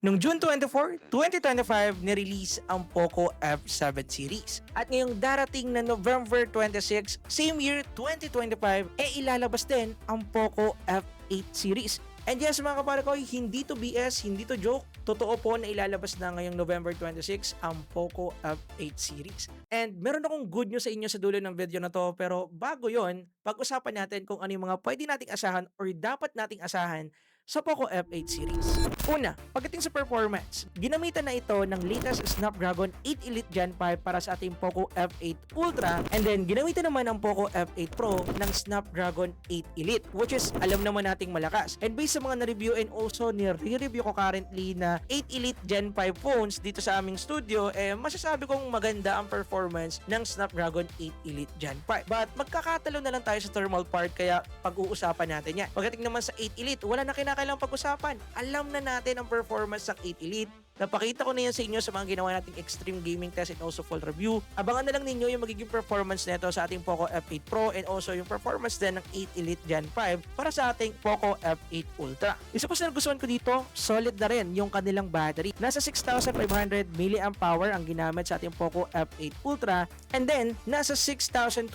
Noong June 24, 2025, nirelease ang Poco F7 series. At ngayong darating na November 26, same year 2025, ilalabas din ang Poco F8 series. And yes mga kapare ko, hindi to BS, hindi to joke. Totoo po na ilalabas na ngayong November 26 ang Poco F8 series. And meron akong good news sa inyo sa dulo ng video na to, pero bago yon, pag-usapan natin kung ano yung mga pwede nating asahan or dapat nating asahan sa Poco F8 series. Una, pagdating sa performance, ginamitan na ito ng latest Snapdragon 8 Elite Gen 5 para sa ating Poco F8 Ultra, and then ginamitan naman ang Poco F8 Pro ng Snapdragon 8 Elite, which is alam naman nating malakas. And based sa mga na-review and also nire-review ko currently na 8 Elite Gen 5 phones dito sa aming studio, masasabi kong maganda ang performance ng Snapdragon 8 Elite Gen 5. But magkakatalo na lang tayo sa thermal part, kaya pag-uusapan natin yan. Pagdating naman sa 8 Elite, wala na kinakailangang pag-usapan. Alam na natin ang performance ng 8 Elite. Napakita ko na yan sa inyo sa mga ginawa nating extreme gaming test and also full review. Abangan na lang ninyo yung magiging performance nito sa ating Poco F8 Pro and also yung performance din ng 8 Elite Gen 5 para sa ating Poco F8 Ultra. Isa pa sa nagustuhan ko dito, solid na rin yung kanilang battery. Nasa 6,500 mAh ang ginamit sa ating Poco F8 Ultra, and then nasa 6,210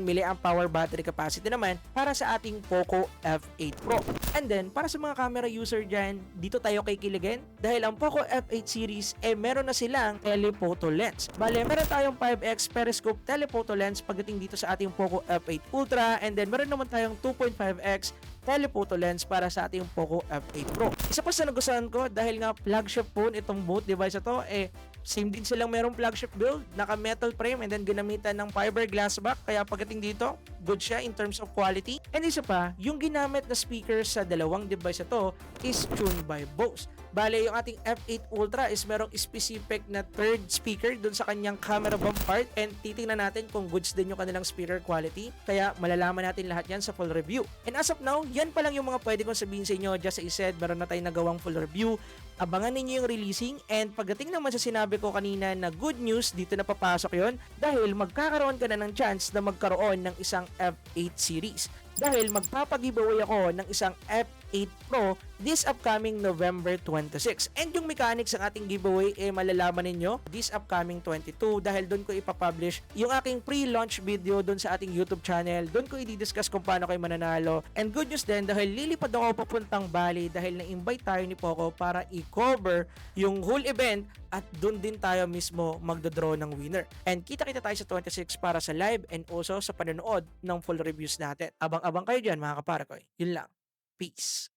mAh battery capacity naman para sa ating Poco F8 Pro. And then para sa mga camera user dyan, dito tayo kikiligin dahil ang Poco F8 series meron na silang telephoto lens. Bale, meron tayong 5x periscope telephoto lens pagdating dito sa ating Poco F8 Ultra, and then meron naman tayong 2.5x telephoto lens para sa ating Poco F8 Pro. Isa pa sa nagustuhan ko dahil nga flagship phone itong both device na to, same din silang merong flagship build, naka metal frame and then ginamitan ng fiberglass back, kaya pagdating dito, good siya in terms of quality. And isa pa, yung ginamit na speaker sa dalawang device na to is tuned by Bose. Bale, yung ating F8 Ultra is merong specific na third speaker dun sa kanyang camera bump part, and titingnan natin kung goods din yung kanilang speaker quality, kaya malalaman natin lahat yan sa full review. And as of now, yan pa lang yung mga pwede kong sabihin sa inyo. Just as I said, meron na tayong nagawang full review. Abangan ninyo yung releasing, and pagdating naman sa sinabi ko kanina na good news, dito na papasok yon dahil magkakaroon ka na ng chance na magkaroon ng isang F8 series. Dahil magpapag-giveaway ako ng isang F8 Pro this upcoming November 26. And yung mechanics ng ating giveaway malalaman ninyo this upcoming 22 dahil doon ko ipapublish yung aking pre-launch video doon sa ating YouTube channel. Doon ko i-discuss kung paano kayo mananalo. And good news din dahil lilipad ako papuntang Bali dahil na-invite tayo ni Poco para i-cover yung whole event, at doon din tayo mismo magdodraw ng winner. And kita-kita tayo sa 26 para sa live and also sa panonood ng full reviews natin. Abang-abang kayo dyan mga kapare ko. Yun lang. Peace.